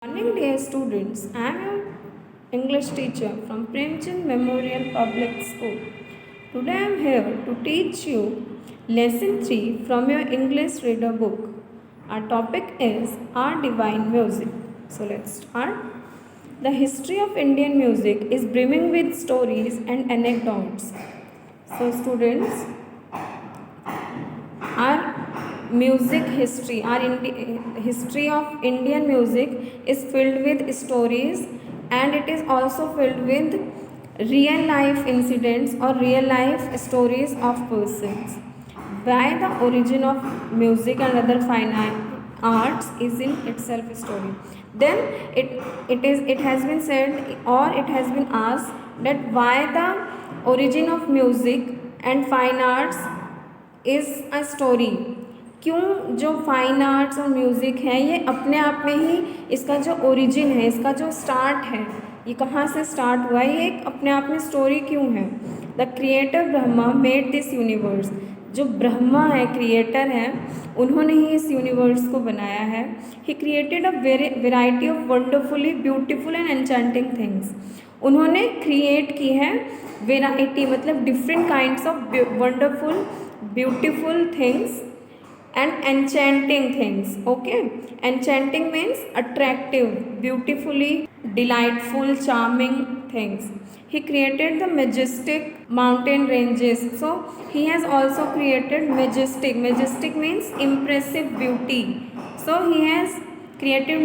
Morning, dear students. I am your English teacher from Premchand Memorial Public School. Today I am here to teach you lesson 3 from your English reader book. Our topic is Our Divine Music. So let's start. The history of Indian music is brimming with stories and anecdotes. So students, our music history, history of Indian music is filled with stories, and it is also filled with real life incidents or real life stories of persons. Why the origin of music and other fine arts is in itself a story. Then it has been said, or it has been asked, that why the origin of music and fine arts is a story. क्यों जो fine arts और music है ये अपने आप में ही इसका जो ओरिजिन है, इसका जो स्टार्ट है, ये कहाँ से स्टार्ट हुआ है, ये एक अपने आप में स्टोरी क्यों है। The creator Brahma made this universe. जो ब्रह्मा है, क्रिएटर है, उन्होंने ही इस यूनिवर्स को बनाया है। He created a variety of wonderfully beautiful and enchanting things. उन्होंने क्रिएट की है वेराइटी, मतलब different kinds of wonderful beautiful things and enchanting things. Okay, enchanting means attractive, beautifully delightful, charming things. He created the majestic mountain ranges. So he has also created majestic means impressive beauty. So he has created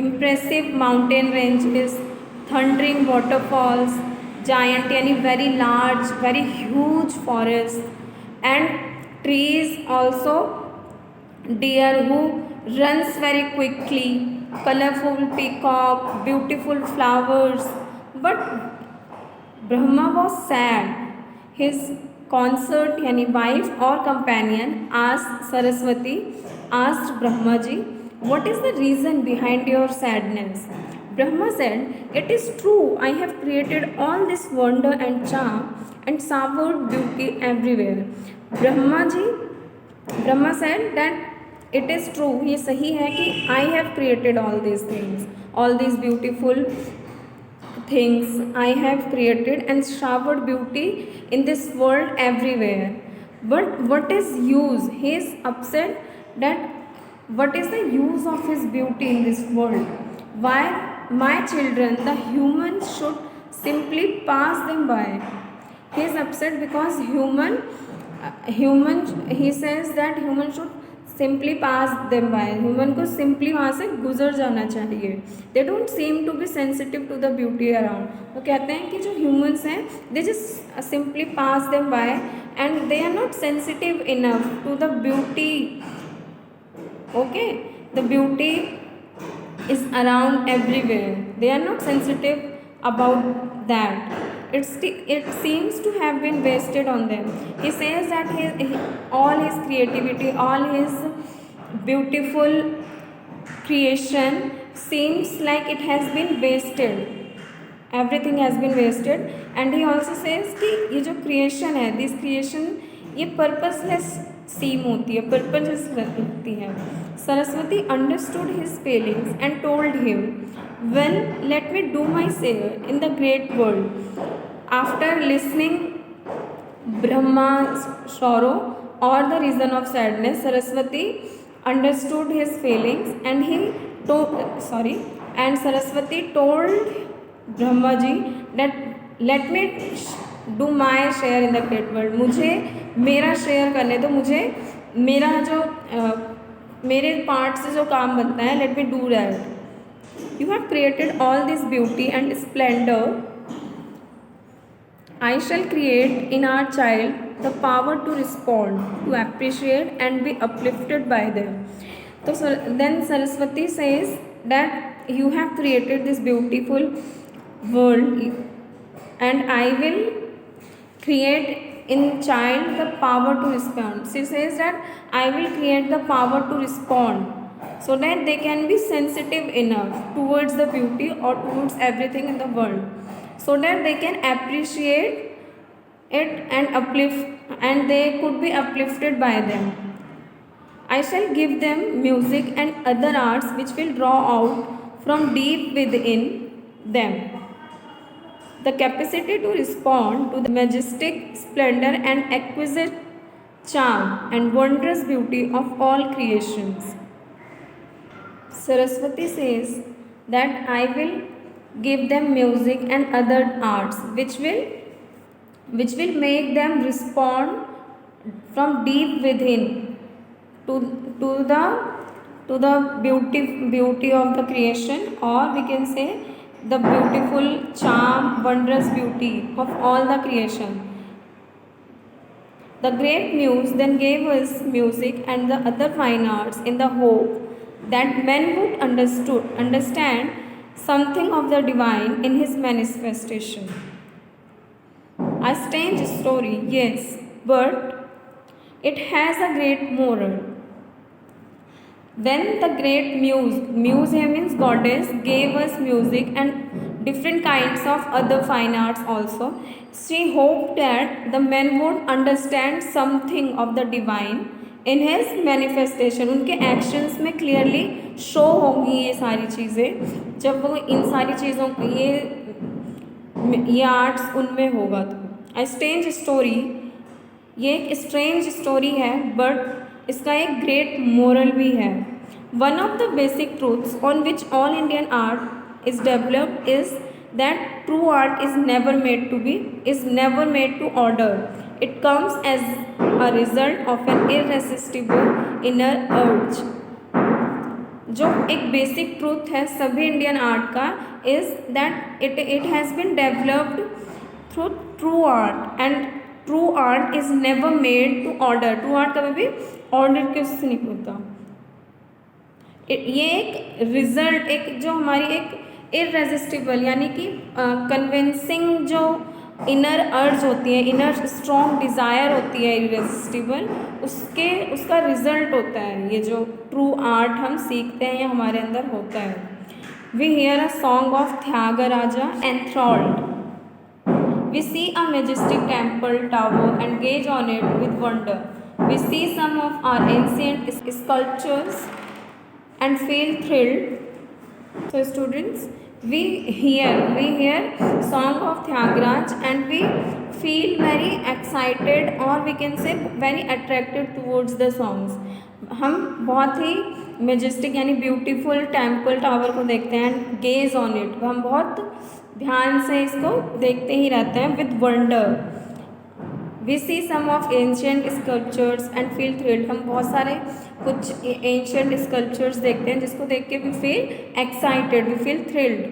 impressive mountain ranges, thundering waterfalls, giant yani very large, very huge forests, and trees also, deer who runs very quickly, colorful peacock, beautiful flowers. But Brahma was sad. His consort yani wife or companion asked Brahma ji, what is the reason behind your sadness? Brahma said, it is true, I have created all this wonder and charm and soured beauty everywhere. Brahma said that it is true, ये सही है कि I have created all these things, all these beautiful things I have created and showered beauty in this world everywhere. But what is use? He is upset that what is the use of his beauty in this world? Why my children, the humans, should simply pass them by? He is upset because he says that human should simply pass them by. Human को simply वहाँ से गुजर जाना चाहिए. They don't seem to be sensitive to the beauty around. वो कहते हैं कि जो ह्यूमन्स हैं they just simply pass them by and they are not sensitive enough to the beauty. Okay, the beauty is around everywhere. They are not sensitive about that. It seems to have been wasted on them. He says that all his creativity, all his beautiful creation seems like it has been wasted. Everything has been wasted. And he also says कि ये जो creation है, this creation ये purposeless seem होती है, purposeless लगती है. Saraswati understood his feelings and told him, well, let me do my share in the great world. After listening Brahma's sorrow or the reason of sadness, Saraswati understood his feelings and Saraswati told Brahma ji that let me do my share in the great world. मुझे मेरा share करने दो, मुझे मेरा जो मेरे part से जो काम बनता है, let me do that. You have created all this beauty and splendour. I shall create in our child the power to respond, to appreciate and be uplifted by them. तो then Saraswati says that you have created this beautiful world and I will create in child the power to respond. She says that I will create the power to respond so that they can be sensitive enough towards the beauty or towards everything in the world, so that they can appreciate it and uplift, and they could be uplifted by them. I shall give them music and other arts which will draw out from deep within them. The capacity to respond to the majestic splendor and exquisite charm and wondrous beauty of all creations. Saraswati says that I will give them music and other arts which will make them respond from deep within to, to the to the beauty of the creation, or we can say the beautiful charm, wondrous beauty of all the creation. The great muse then gave us music and the other fine arts in the hope that men would understand something of the divine in his manifestation. A strange story, yes, but it has a great moral. Then the great muse here means goddess, gave us music and different kinds of other fine arts also. She hoped that the men would understand something of the divine in his manifestation. उनके actions में clearly show होंगी ये सारी चीज़ें, जब वो इन सारी चीज़ों ये आर्ट्स उनमें होगा तो. A strange story, ये एक स्ट्रेंज स्टोरी है बट इसका एक ग्रेट मोरल भी है. One of the basic truths on which all Indian art is developed is that true art is never made to order. It comes as a result of an irresistible inner urge. जो एक basic truth है सभी Indian art का is that it has been developed through true art, and true art is never made to order. True art कभी भी order के उससे नहीं होता. ये एक रिजल्ट, एक जो हमारी एक इररेसिस्टिबल यानी कि कन्विंसिंग जो इनर अर्ज होती है, इनर स्ट्रॉन्ग डिज़ायर होती है इररेसिस्टिबल, उसका रिजल्ट होता है ये जो ट्रू आर्ट हम सीखते हैं या हमारे अंदर होता है. We hear a song of Tyagaraja enthralled. We see a majestic temple tower and gaze on it with wonder. We see some of our ancient sculptures and feel thrilled. So students, we hear song of Tyagaraj and we feel very excited, or we can say very attracted towards the songs. हम बहुत ही Majestic यानी beautiful temple tower को देखते हैं, gauge on it, हम बहुत ध्यान से इसको देखते ही रहते हैं with wonder. We see some of ancient sculptures and feel thrilled. हम बहुत सारे कुछ एंशियंट स्कल्पचर्स देखते हैं जिसको देख के we feel excited, we feel thrilled.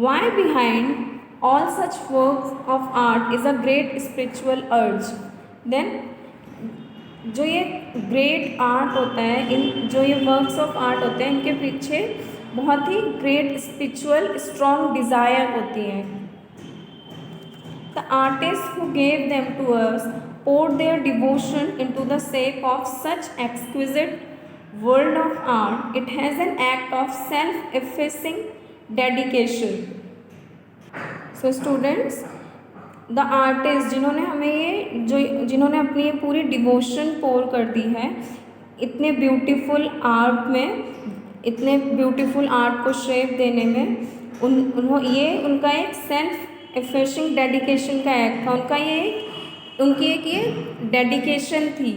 Why behind all such works of art is a great spiritual urge. Then जो ये ग्रेट आर्ट होता है, जो ये वर्क्स ऑफ आर्ट होते हैं, इनके पीछे बहुत ही ग्रेट स्पिरिचुअल स्ट्रॉन्ग डिज़ायर होती है. The artist who gave them to us poured their devotion into the sake of such exquisite world of art. It has an act of self-effacing dedication. So students, the artist जिन्होंने हमें जिन्होंने अपनी पूरी devotion पोर कर दी है इतने beautiful art में, इतने ब्यूटीफुल आर्ट को शेप देने में, उनका एक सेल्फ एफेशिंग डेडिकेशन का एक्ट था. उनकी एक डेडिकेशन थी.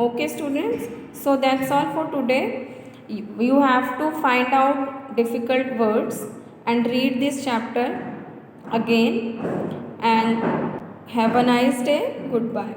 Okay students, so that's all for today. You have to find out difficult words and read this chapter again, and have a nice day. Goodbye.